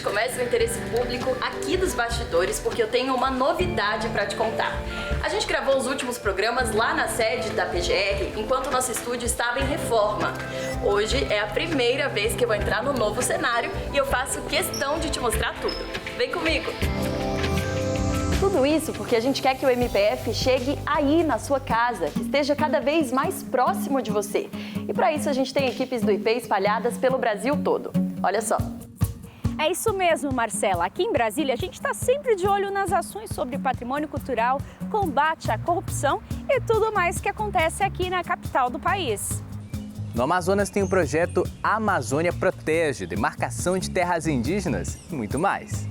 gente começa o interesse público aqui dos bastidores, porque eu tenho uma novidade para te contar. A gente gravou os últimos programas lá na sede da PGR, enquanto o nosso estúdio estava em reforma. Hoje é a primeira vez que eu vou entrar no novo cenário e eu faço questão de te mostrar tudo. Vem comigo! Tudo isso porque a gente quer que o MPF chegue aí na sua casa, que esteja cada vez mais próximo de você. E para isso a gente tem equipes do IP espalhadas pelo Brasil todo. Olha só. É isso mesmo, Marcela. Aqui em Brasília, a gente está sempre de olho nas ações sobre patrimônio cultural, combate à corrupção e tudo mais que acontece aqui na capital do país. No Amazonas tem o projeto Amazônia Protege, demarcação de terras indígenas e muito mais.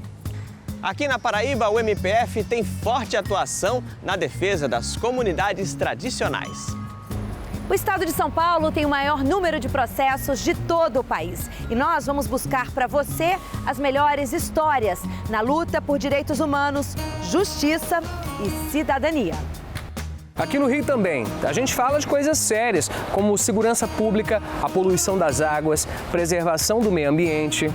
Aqui na Paraíba, o MPF tem forte atuação na defesa das comunidades tradicionais. O estado de São Paulo tem o maior número de processos de todo o país. E nós vamos buscar para você as melhores histórias na luta por direitos humanos, justiça e cidadania. Aqui no Rio também, a gente fala de coisas sérias, como segurança pública, a poluição das águas, preservação do meio ambiente.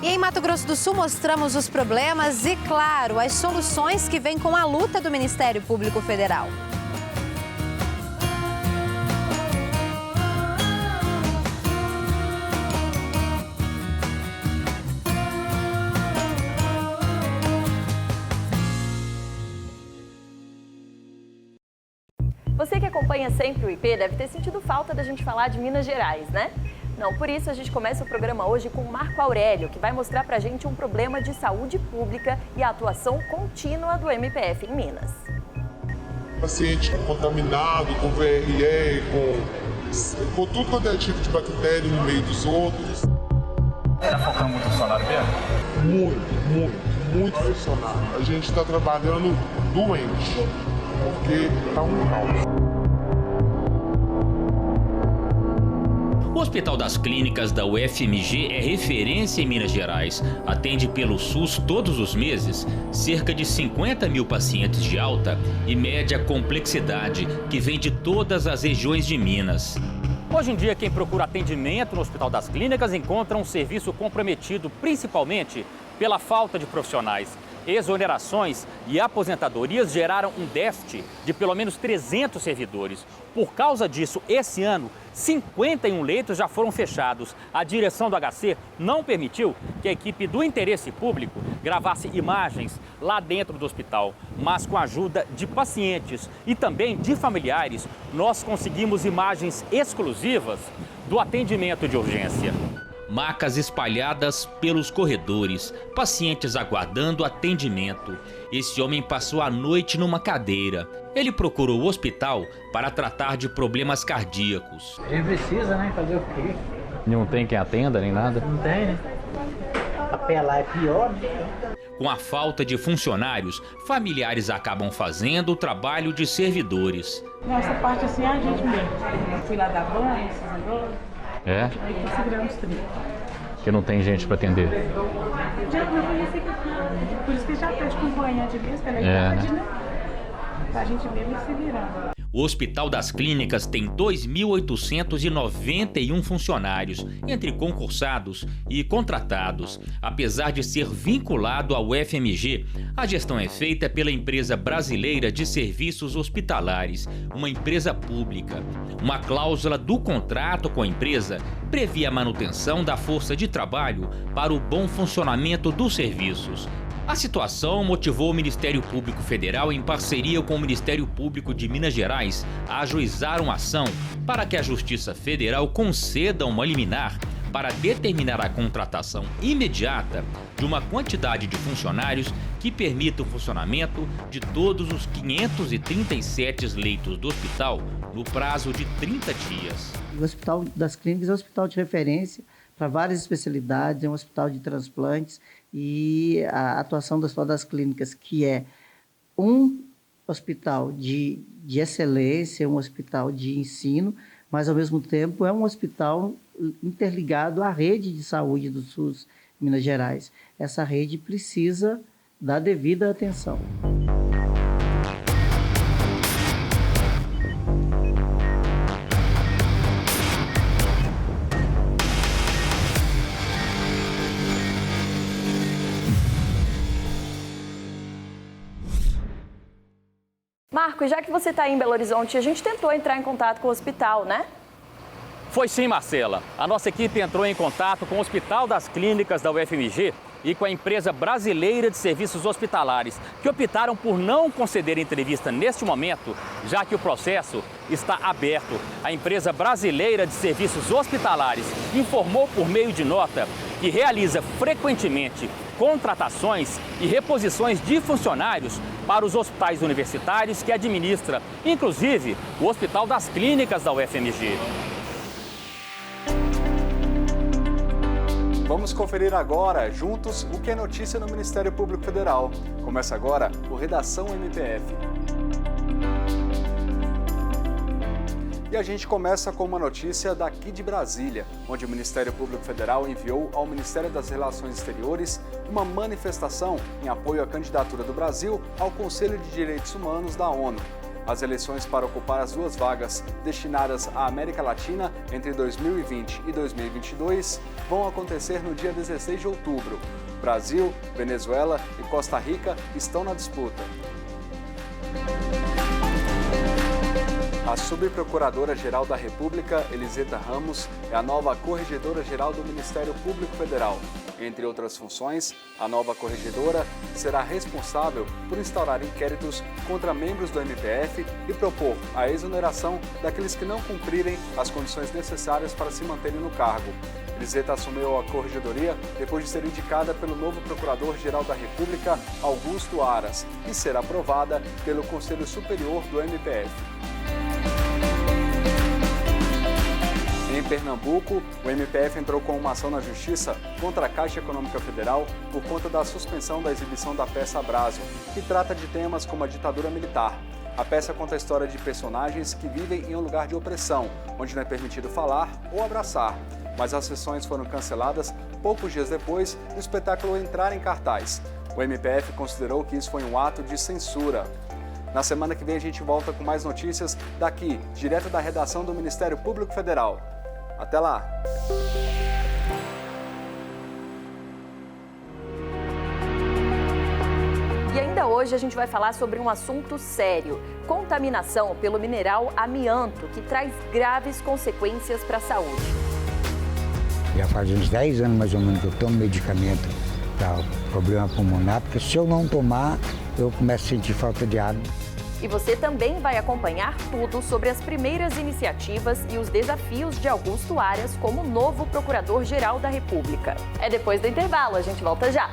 E em Mato Grosso do Sul mostramos os problemas e, claro, as soluções que vêm com a luta do Ministério Público Federal. Você que acompanha sempre o IP deve ter sentido falta da gente falar de Minas Gerais, né? Não, por isso a gente começa o programa hoje com o Marco Aurélio, que vai mostrar pra gente um problema de saúde pública e a atuação contínua do MPF em Minas. Paciente contaminado com VRE, com tudo quanto é tipo de bactéria no meio dos outros. Está focando muito no funcionário mesmo? Muito funcionário. A gente está trabalhando doente, porque está um caos. O Hospital das Clínicas da UFMG é referência em Minas Gerais. Atende pelo SUS todos os meses cerca de 50 mil pacientes de alta e média complexidade que vêm de todas as regiões de Minas. Hoje em dia, quem procura atendimento no Hospital das Clínicas encontra um serviço comprometido principalmente pela falta de profissionais. Exonerações e aposentadorias geraram um déficit de pelo menos 300 servidores. Por causa disso, esse ano, 51 leitos já foram fechados. A direção do HC não permitiu que a equipe do interesse público gravasse imagens lá dentro do hospital. Mas com a ajuda de pacientes e também de familiares, nós conseguimos imagens exclusivas do atendimento de urgência. Macas espalhadas pelos corredores, pacientes aguardando atendimento. Esse homem passou a noite numa cadeira. Ele procurou o hospital para tratar de problemas cardíacos. A gente precisa, né? Fazer o quê? Não tem quem atenda nem nada? Não tem, né? Apelar é pior, né? Com a falta de funcionários, familiares acabam fazendo o trabalho de servidores. Nessa parte assim, a gente mesmo. Fui lá dar banho, esses negócios. É? Aí tô segurando os trilhos. Porque não tem gente para atender. Já não conheci que por isso que já pede acompanhante mesmo, pela idade, né? Pra gente mesmo se virando. O Hospital das Clínicas tem 2.891 funcionários, entre concursados e contratados. Apesar de ser vinculado ao UFMG, a gestão é feita pela Empresa Brasileira de Serviços Hospitalares, uma empresa pública. Uma cláusula do contrato com a empresa previa a manutenção da força de trabalho para o bom funcionamento dos serviços. A situação motivou o Ministério Público Federal, em parceria com o Ministério Público de Minas Gerais, a ajuizar uma ação para que a Justiça Federal conceda uma liminar para determinar a contratação imediata de uma quantidade de funcionários que permita o funcionamento de todos os 537 leitos do hospital no prazo de 30 dias. O Hospital das Clínicas é um hospital de referência para várias especialidades, é um hospital de transplantes, e a atuação do Hospital das Clínicas, que é um hospital de excelência, um hospital de ensino, mas, ao mesmo tempo, é um hospital interligado à rede de saúde do SUS Minas Gerais. Essa rede precisa da devida atenção. Marco, já que você está em Belo Horizonte, a gente tentou entrar em contato com o hospital, né? Foi sim, Marcela. A nossa equipe entrou em contato com o Hospital das Clínicas da UFMG e com a empresa brasileira de serviços hospitalares, que optaram por não conceder entrevista neste momento, já que o processo está aberto. A empresa brasileira de serviços hospitalares informou por meio de nota que realiza frequentemente contratações e reposições de funcionários para os hospitais universitários que administra, inclusive o Hospital das Clínicas da UFMG. Vamos conferir agora, juntos, o que é notícia no Ministério Público Federal. Começa agora o Redação MPF. E a gente começa com uma notícia daqui de Brasília, onde o Ministério Público Federal enviou ao Ministério das Relações Exteriores uma manifestação em apoio à candidatura do Brasil ao Conselho de Direitos Humanos da ONU. As eleições para ocupar as 2 vagas destinadas à América Latina entre 2020 e 2022 vão acontecer no dia 16 de outubro. Brasil, Venezuela e Costa Rica estão na disputa. A subprocuradora-geral da República, Eliseta Ramos, é a nova corregedora-geral do Ministério Público Federal. Entre outras funções, a nova corregedora será responsável por instaurar inquéritos contra membros do MPF e propor a exoneração daqueles que não cumprirem as condições necessárias para se manterem no cargo. Eliseta assumiu a corregedoria depois de ser indicada pelo novo Procurador-Geral da República, Augusto Aras, e ser aprovada pelo Conselho Superior do MPF. Em Pernambuco, o MPF entrou com uma ação na Justiça contra a Caixa Econômica Federal por conta da suspensão da exibição da peça Abrazo, que trata de temas como a ditadura militar. A peça conta a história de personagens que vivem em um lugar de opressão, onde não é permitido falar ou abraçar. Mas as sessões foram canceladas poucos dias depois do espetáculo entrar em cartaz. O MPF considerou que isso foi um ato de censura. Na semana que vem a gente volta com mais notícias daqui, direto da redação do Ministério Público Federal. Até lá! E ainda hoje a gente vai falar sobre um assunto sério: contaminação pelo mineral amianto, que traz graves consequências para a saúde. Já faz uns 10 anos mais ou menos que eu tomo medicamento para problema pulmonar, porque se eu não tomar, eu começo a sentir falta de ar. E você também vai acompanhar tudo sobre as primeiras iniciativas e os desafios de Augusto Aras como novo Procurador-Geral da República. É depois do intervalo, a gente volta já.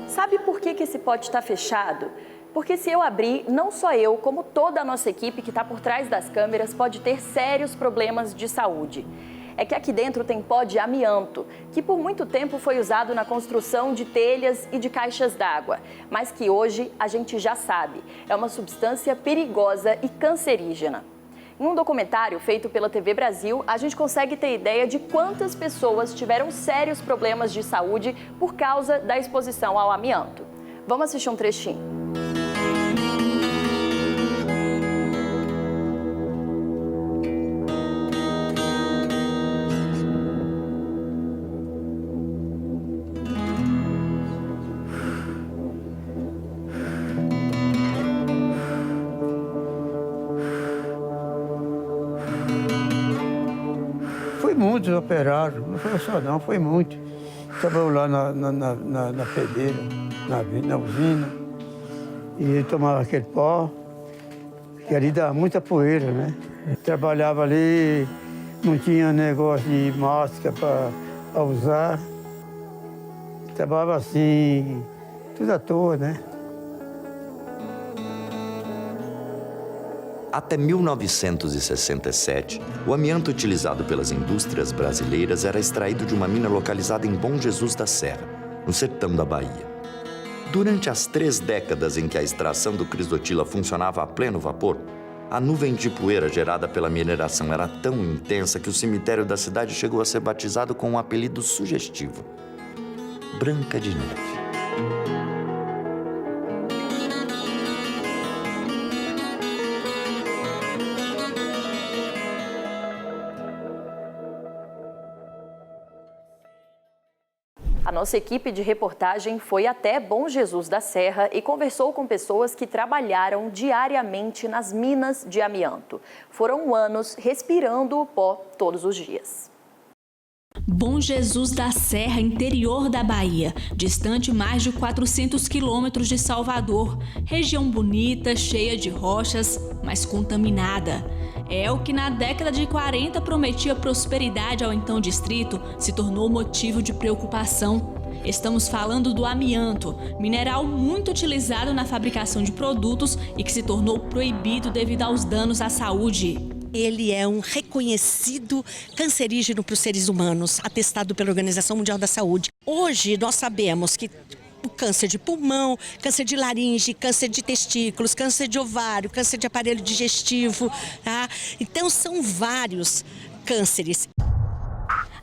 Sabe por que esse pote está fechado? Porque se eu abrir, não só eu, como toda a nossa equipe que está por trás das câmeras pode ter sérios problemas de saúde. É que aqui dentro tem pó de amianto, que por muito tempo foi usado na construção de telhas e de caixas d'água, mas que hoje a gente já sabe, é uma substância perigosa e cancerígena. Em um documentário feito pela TV Brasil, a gente consegue ter ideia de quantas pessoas tiveram sérios problemas de saúde por causa da exposição ao amianto. Vamos assistir um trechinho. Muitos operários, não foi só não, foi muito. Trabalhou lá na pedreira, na usina, e tomava aquele pó, que ali dá muita poeira, né? Trabalhava ali, não tinha negócio de máscara para usar. Trabalhava assim, tudo à toa, né? Até 1967, o amianto utilizado pelas indústrias brasileiras era extraído de uma mina localizada em Bom Jesus da Serra, no sertão da Bahia. Durante as 3 décadas em que a extração do crisotila funcionava a pleno vapor, a nuvem de poeira gerada pela mineração era tão intensa que o cemitério da cidade chegou a ser batizado com um apelido sugestivo: Branca de Neve. A nossa equipe de reportagem foi até Bom Jesus da Serra e conversou com pessoas que trabalharam diariamente nas minas de amianto. Foram anos respirando o pó todos os dias. Bom Jesus da Serra, interior da Bahia, distante mais de 400 quilômetros de Salvador. Região bonita, cheia de rochas, mas contaminada. É o que na década de 40 prometia prosperidade ao então distrito, se tornou motivo de preocupação. Estamos falando do amianto, mineral muito utilizado na fabricação de produtos e que se tornou proibido devido aos danos à saúde. Ele é um reconhecido cancerígeno para os seres humanos, atestado pela Organização Mundial da Saúde. Hoje nós sabemos que o câncer de pulmão, câncer de laringe, câncer de testículos, câncer de ovário, câncer de aparelho digestivo, tá? Então são vários cânceres.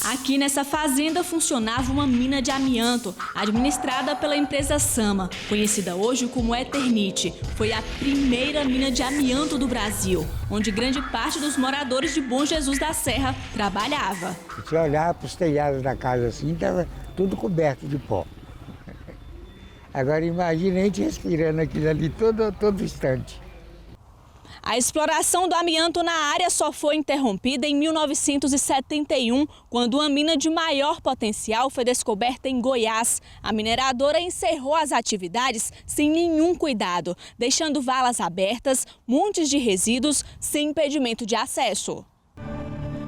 Aqui nessa fazenda funcionava uma mina de amianto, administrada pela empresa Sama, conhecida hoje como Eternit. Foi a primeira mina de amianto do Brasil, onde grande parte dos moradores de Bom Jesus da Serra trabalhava. Se olhar para os telhados da casa assim, estava tudo coberto de pó. Agora imagina a gente respirando aquilo ali todo instante. A exploração do amianto na área só foi interrompida em 1971, quando uma mina de maior potencial foi descoberta em Goiás. A mineradora encerrou as atividades sem nenhum cuidado, deixando valas abertas, montes de resíduos sem impedimento de acesso.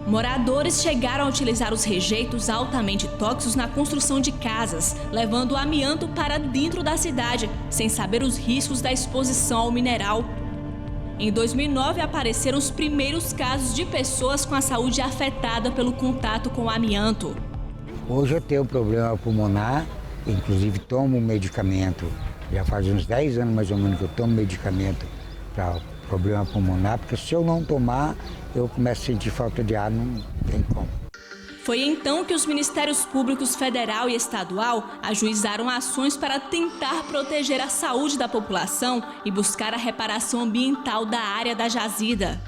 Moradores chegaram a utilizar os rejeitos altamente tóxicos na construção de casas, levando o amianto para dentro da cidade, sem saber os riscos da exposição ao mineral. Em 2009, apareceram os primeiros casos de pessoas com a saúde afetada pelo contato com o amianto. Hoje eu tenho problema pulmonar, inclusive tomo medicamento. Já faz uns 10 anos mais ou menos que eu tomo medicamento para problema pulmonar, porque se eu não tomar, eu começo a sentir falta de ar, não tem como. Foi então que os Ministérios Públicos Federal e Estadual ajuizaram ações para tentar proteger a saúde da população e buscar a reparação ambiental da área da jazida.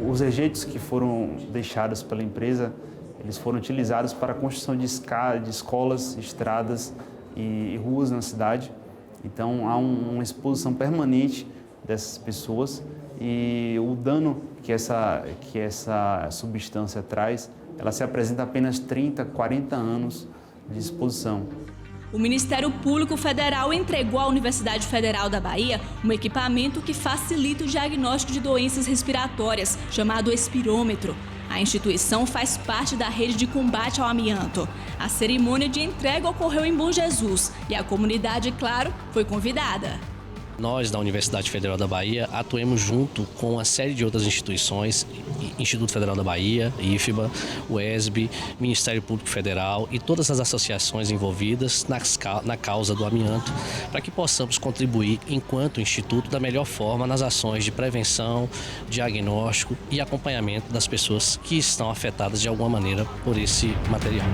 Os rejeitos que foram deixados pela empresa, eles foram utilizados para a construção de escolas, estradas e ruas na cidade. Então há uma exposição permanente dessas pessoas e o dano que essa substância traz, ela se apresenta apenas 30, 40 anos de exposição. O Ministério Público Federal entregou à Universidade Federal da Bahia um equipamento que facilita o diagnóstico de doenças respiratórias, chamado espirômetro. A instituição faz parte da rede de combate ao amianto. A cerimônia de entrega ocorreu em Bom Jesus e a comunidade, claro, foi convidada. Nós, da Universidade Federal da Bahia, atuamos junto com uma série de outras instituições, Instituto Federal da Bahia, IFBA, UESB, Ministério Público Federal e todas as associações envolvidas na causa do amianto, para que possamos contribuir, enquanto Instituto, da melhor forma nas ações de prevenção, diagnóstico e acompanhamento das pessoas que estão afetadas de alguma maneira por esse material.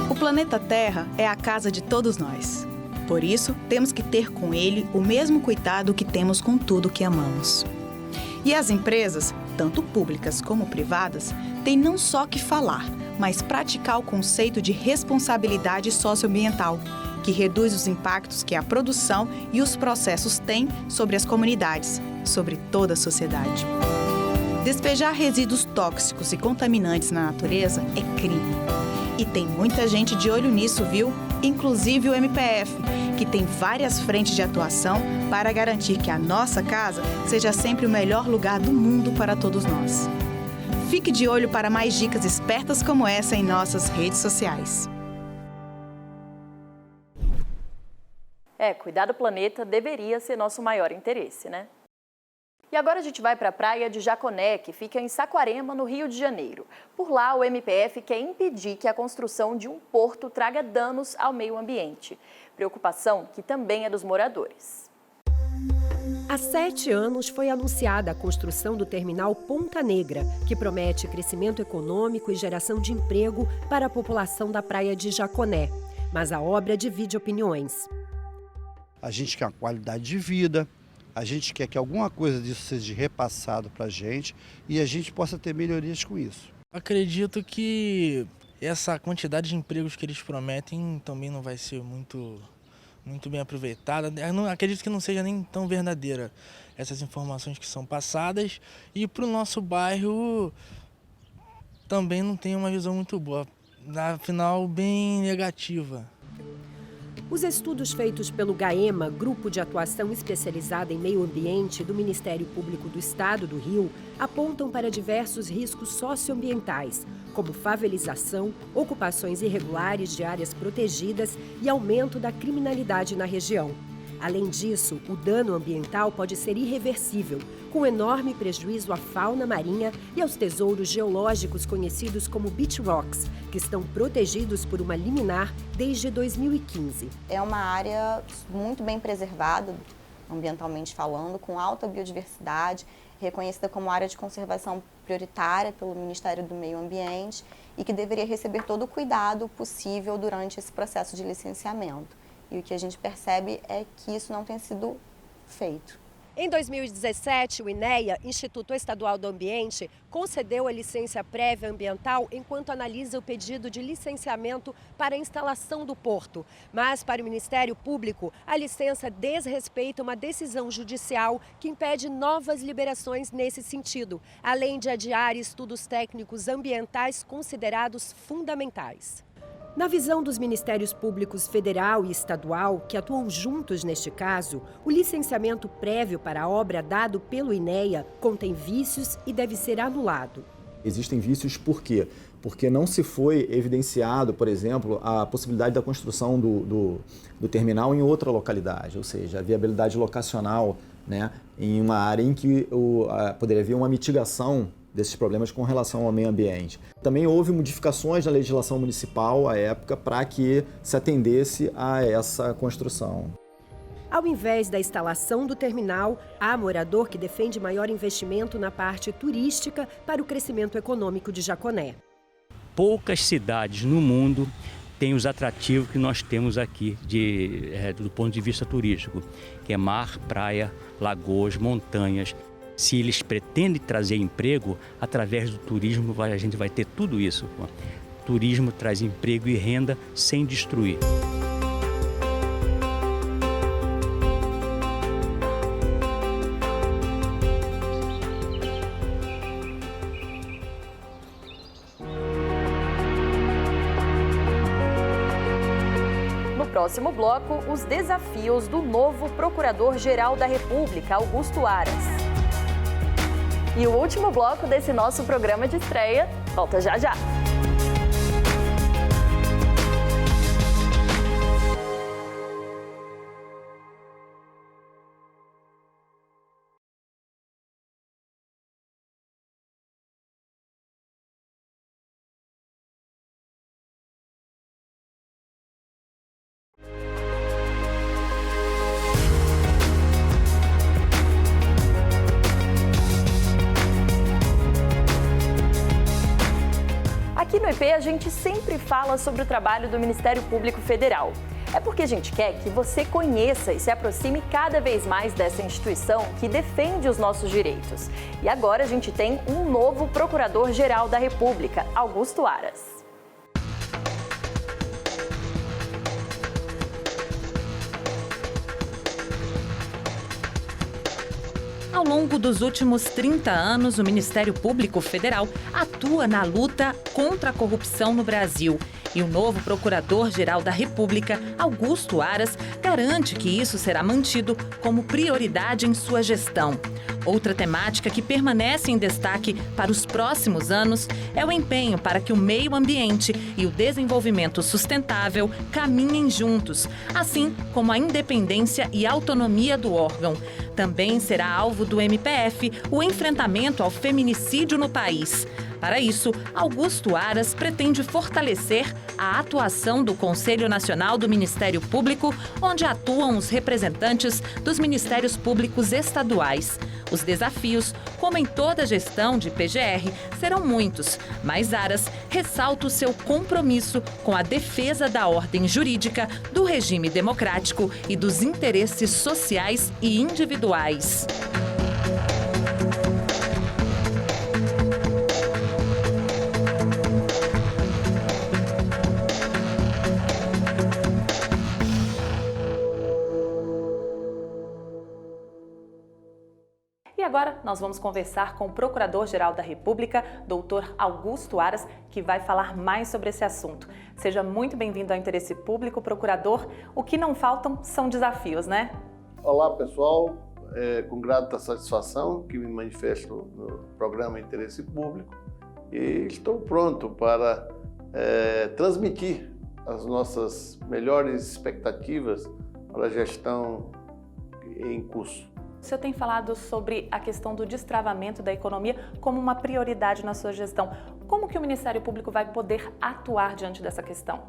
O planeta Terra é a casa de todos nós. Por isso, temos que ter com ele o mesmo cuidado que temos com tudo que amamos. E as empresas, tanto públicas como privadas, têm não só que falar, mas praticar o conceito de responsabilidade socioambiental, que reduz os impactos que a produção e os processos têm sobre as comunidades, sobre toda a sociedade. Despejar resíduos tóxicos e contaminantes na natureza é crime. E tem muita gente de olho nisso, viu? Inclusive o MPF, que tem várias frentes de atuação para garantir que a nossa casa seja sempre o melhor lugar do mundo para todos nós. Fique de olho para mais dicas espertas como essa em nossas redes sociais. Cuidar do planeta deveria ser nosso maior interesse, né? E agora a gente vai para a praia de Jaconé, que fica em Saquarema, no Rio de Janeiro. Por lá, o MPF quer impedir que a construção de um porto traga danos ao meio ambiente. Preocupação que também é dos moradores. Há 7 anos foi anunciada a construção do terminal Ponta Negra, que promete crescimento econômico e geração de emprego para a população da praia de Jaconé. Mas a obra divide opiniões. A gente quer uma qualidade de vida, a gente quer que alguma coisa disso seja repassado para a gente e a gente possa ter melhorias com isso. Acredito que essa quantidade de empregos que eles prometem também não vai ser muito bem aproveitada. Eu não, acredito que não seja nem tão verdadeira essas informações que são passadas. E para o nosso bairro também não tem uma visão muito boa, afinal bem negativa. Os estudos feitos pelo GAEMA, Grupo de Atuação Especializada em Meio Ambiente do Ministério Público do Estado do Rio, apontam para diversos riscos socioambientais, como favelização, ocupações irregulares de áreas protegidas e aumento da criminalidade na região. Além disso, o dano ambiental pode ser irreversível, com enorme prejuízo à fauna marinha e aos tesouros geológicos conhecidos como beach rocks, que estão protegidos por uma liminar desde 2015. É uma área muito bem preservada, ambientalmente falando, com alta biodiversidade, reconhecida como área de conservação prioritária pelo Ministério do Meio Ambiente e que deveria receber todo o cuidado possível durante esse processo de licenciamento. E o que a gente percebe é que isso não tem sido feito. Em 2017, o INEA, Instituto Estadual do Ambiente, concedeu a licença prévia ambiental enquanto analisa o pedido de licenciamento para a instalação do porto. Mas, para o Ministério Público, a licença desrespeita uma decisão judicial que impede novas liberações nesse sentido, além de adiar estudos técnicos ambientais considerados fundamentais. Na visão dos Ministérios Públicos Federal e Estadual, que atuam juntos neste caso, o licenciamento prévio para a obra dado pelo INEA contém vícios e deve ser anulado. Existem vícios por quê? Porque não se foi evidenciado, por exemplo, a possibilidade da construção do terminal em outra localidade, ou seja, a viabilidade locacional, né, em uma área em que poderia haver uma mitigação desses problemas com relação ao meio ambiente. Também houve modificações na legislação municipal à época para que se atendesse a essa construção. Ao invés da instalação do terminal, há morador que defende maior investimento na parte turística para o crescimento econômico de Jaconé. Poucas cidades no mundo têm os atrativos que nós temos aqui do ponto de vista turístico, que é mar, praia, lagoas, montanhas. Se eles pretendem trazer emprego, através do turismo a gente vai ter tudo isso. Turismo traz emprego e renda sem destruir. No próximo bloco, os desafios do novo Procurador-Geral da República, Augusto Aras. E o último bloco desse nosso programa de estreia volta já já. Aqui no EP a gente sempre fala sobre o trabalho do Ministério Público Federal. É porque a gente quer que você conheça e se aproxime cada vez mais dessa instituição que defende os nossos direitos. E agora a gente tem um novo Procurador-Geral da República, Augusto Aras. Ao longo dos últimos 30 anos, o Ministério Público Federal atua na luta contra a corrupção no Brasil. E o novo Procurador-Geral da República, Augusto Aras, garante que isso será mantido como prioridade em sua gestão. Outra temática que permanece em destaque para os próximos anos é o empenho para que o meio ambiente e o desenvolvimento sustentável caminhem juntos, assim como a independência e autonomia do órgão. Também será alvo do MPF o enfrentamento ao feminicídio no país. Para isso, Augusto Aras pretende fortalecer a atuação do Conselho Nacional do Ministério Público, onde atuam os representantes dos Ministérios Públicos estaduais. Os desafios, como em toda gestão de PGR, serão muitos, mas Aras ressalta o seu compromisso com a defesa da ordem jurídica, do regime democrático e dos interesses sociais e individuais. E agora nós vamos conversar com o Procurador-Geral da República, Dr. Augusto Aras, que vai falar mais sobre esse assunto. Seja muito bem-vindo ao Interesse Público, Procurador. O que não faltam são desafios, né? Olá, pessoal. Com grata satisfação que me manifesto no programa Interesse Público e estou pronto para transmitir as nossas melhores expectativas para a gestão em curso. O senhor tem falado sobre a questão do destravamento da economia como uma prioridade na sua gestão. Como que o Ministério Público vai poder atuar diante dessa questão?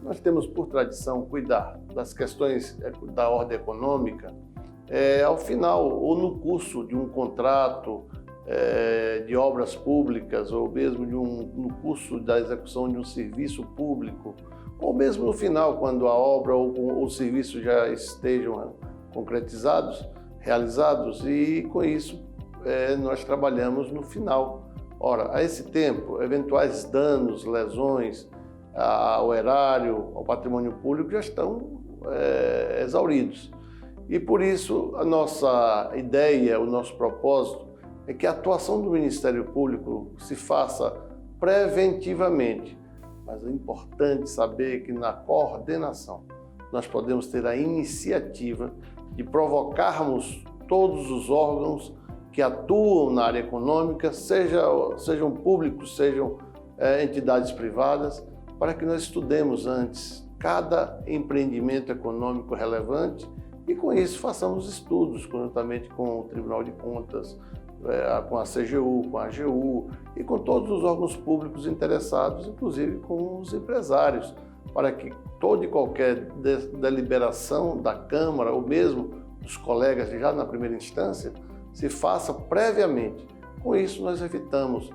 Nós temos por tradição cuidar das questões da ordem econômica ao final ou no curso de um contrato de obras públicas ou mesmo no curso da execução de um serviço público ou mesmo no final, quando a obra ou o serviço já estejam concretizados, realizados, e com isso nós trabalhamos no final. Ora, a esse tempo, eventuais danos, lesões ao erário, ao patrimônio público já estão exauridos. E por isso a nossa ideia, o nosso propósito é que a atuação do Ministério Público se faça preventivamente. Mas é importante saber que na coordenação nós podemos ter a iniciativa de provocarmos todos os órgãos que atuam na área econômica, sejam públicos, sejam entidades privadas, para que nós estudemos antes cada empreendimento econômico relevante e com isso façamos estudos conjuntamente com o Tribunal de Contas, com a CGU, com a AGU e com todos os órgãos públicos interessados, inclusive com os empresários, para que toda e qualquer deliberação da Câmara ou mesmo dos colegas já na primeira instância se faça previamente. Com isso nós evitamos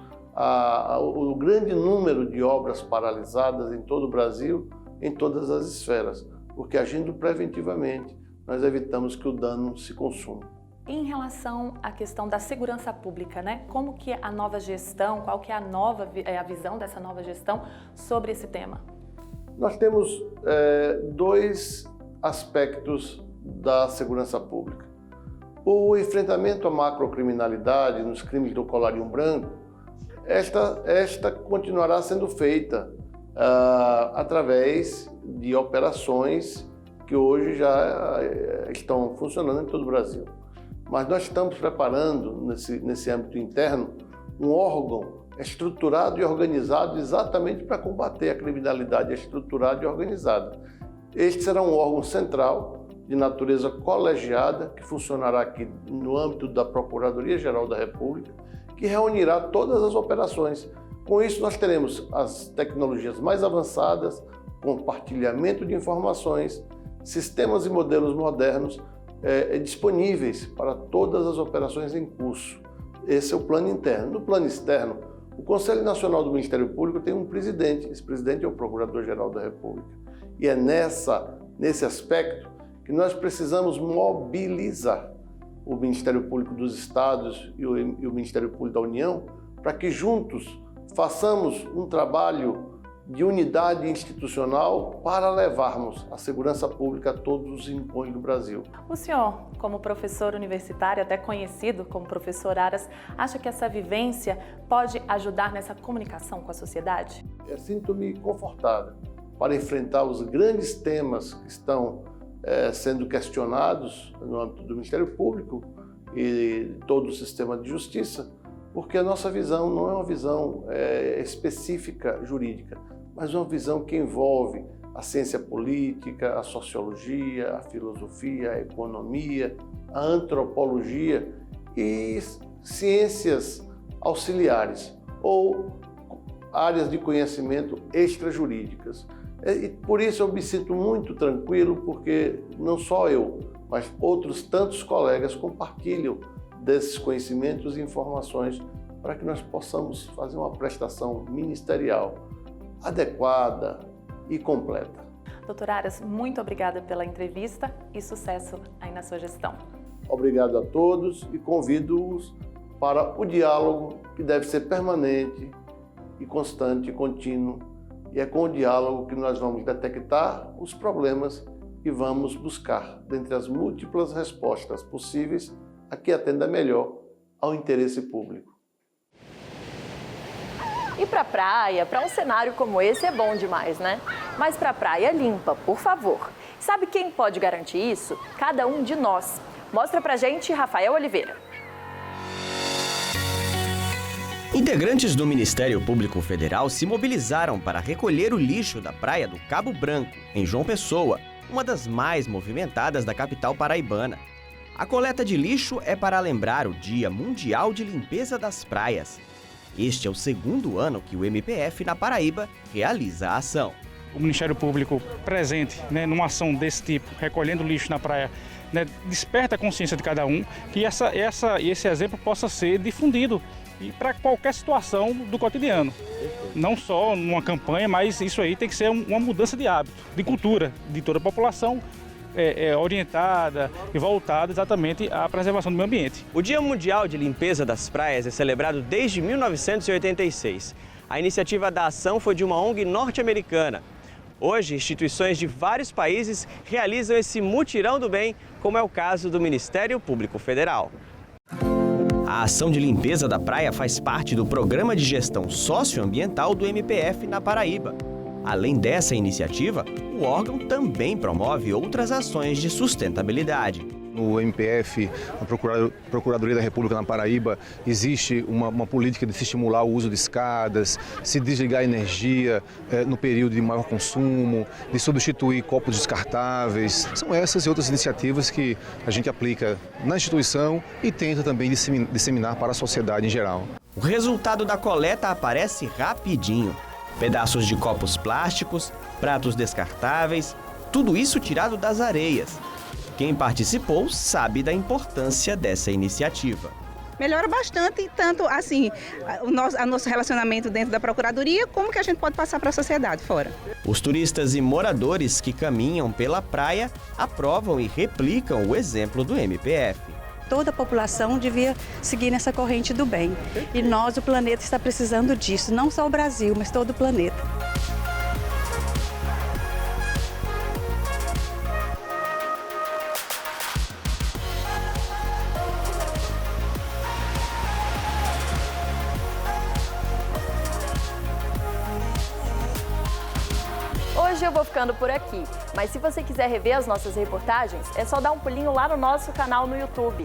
o grande número de obras paralisadas em todo o Brasil, em todas as esferas, porque agindo preventivamente nós evitamos que o dano se consuma. Em relação à questão da segurança pública, né? Como que a nova gestão, qual que é a visão dessa nova gestão sobre esse tema? Nós temos dois aspectos da segurança pública. O enfrentamento à macrocriminalidade, nos crimes do colarinho branco, esta continuará sendo feita através de operações que hoje já estão funcionando em todo o Brasil. Mas nós estamos preparando, nesse âmbito interno, um órgão estruturado e organizado exatamente para combater a criminalidade estruturada e organizada. Este será um órgão central, de natureza colegiada, que funcionará aqui no âmbito da Procuradoria-Geral da República, que reunirá todas as operações. Com isso, nós teremos as tecnologias mais avançadas, compartilhamento de informações, sistemas e modelos modernos disponíveis para todas as operações em curso. Esse é o plano interno. No plano externo, o Conselho Nacional do Ministério Público tem um presidente. Esse presidente é o Procurador-Geral da República. E é nesse aspecto que nós precisamos mobilizar o Ministério Público dos Estados e o Ministério Público da União para que juntos façamos um trabalho de unidade institucional para levarmos a segurança pública a todos os rincões do Brasil. O senhor, como professor universitário, até conhecido como professor Aras, acha que essa vivência pode ajudar nessa comunicação com a sociedade? Eu sinto-me confortável para enfrentar os grandes temas que estão sendo questionados no âmbito do Ministério Público e todo o sistema de justiça, porque a nossa visão não é uma visão específica jurídica, mas uma visão que envolve a ciência política, a sociologia, a filosofia, a economia, a antropologia e ciências auxiliares ou áreas de conhecimento extrajurídicas. E por isso eu me sinto muito tranquilo, porque não só eu, mas outros tantos colegas compartilham desses conhecimentos e informações para que nós possamos fazer uma prestação ministerial adequada e completa. Doutor Aras, muito obrigada pela entrevista e sucesso aí na sua gestão. Obrigado a todos e convido-os para o diálogo, que deve ser permanente e constante e contínuo. E é com o diálogo que nós vamos detectar os problemas e vamos buscar, dentre as múltiplas respostas possíveis, a que atenda melhor ao interesse público. E para praia, para um cenário como esse é bom demais, né? Mas para praia limpa, por favor. Sabe quem pode garantir isso? Cada um de nós. Mostra pra gente Rafael Oliveira. Integrantes do Ministério Público Federal se mobilizaram para recolher o lixo da praia do Cabo Branco, em João Pessoa, uma das mais movimentadas da capital paraibana. A coleta de lixo é para lembrar o Dia Mundial de Limpeza das Praias. Este é o segundo ano que o MPF na Paraíba realiza a ação. O Ministério Público presente, numa ação desse tipo, recolhendo lixo na praia, desperta a consciência de cada um que esse exemplo possa ser difundido e para qualquer situação do cotidiano. Não só numa campanha, mas isso aí tem que ser uma mudança de hábito, de cultura de toda a população, orientada e voltada exatamente à preservação do meio ambiente. O Dia Mundial de Limpeza das Praias é celebrado desde 1986. A iniciativa da ação foi de uma ONG norte-americana. Hoje, instituições de vários países realizam esse mutirão do bem, como é o caso do Ministério Público Federal. A ação de limpeza da praia faz parte do Programa de Gestão Socioambiental do MPF na Paraíba. Além dessa iniciativa, o órgão também promove outras ações de sustentabilidade. No MPF, na Procuradoria da República na Paraíba, existe uma política de se estimular o uso de escadas, se desligar a energia no período de maior consumo, de substituir copos descartáveis. São essas e outras iniciativas que a gente aplica na instituição e tenta também disseminar para a sociedade em geral. O resultado da coleta aparece rapidinho. Pedaços de copos plásticos, pratos descartáveis, tudo isso tirado das areias. Quem participou sabe da importância dessa iniciativa. Melhora bastante, tanto assim, o nosso relacionamento dentro da Procuradoria, como que a gente pode passar para a sociedade fora. Os turistas e moradores que caminham pela praia aprovam e replicam o exemplo do MPF. Toda a população devia seguir nessa corrente do bem. E nós, o planeta, está precisando disso, não só o Brasil, mas todo o planeta. Hoje eu vou ficando por aqui, mas se você quiser rever as nossas reportagens, é só dar um pulinho lá no nosso canal no YouTube.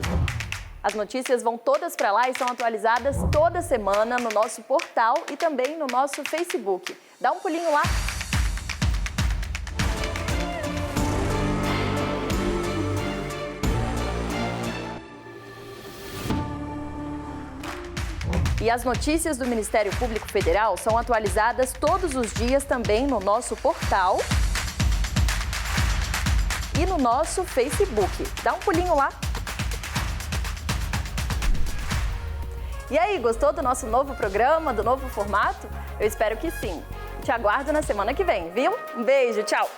As notícias vão todas para lá e são atualizadas toda semana no nosso portal e também no nosso Facebook. Dá um pulinho lá. E as notícias do Ministério Público Federal são atualizadas todos os dias também no nosso portal e no nosso Facebook. Dá um pulinho lá. E aí, gostou do nosso novo programa, do novo formato? Eu espero que sim. Te aguardo na semana que vem, viu? Um beijo, tchau!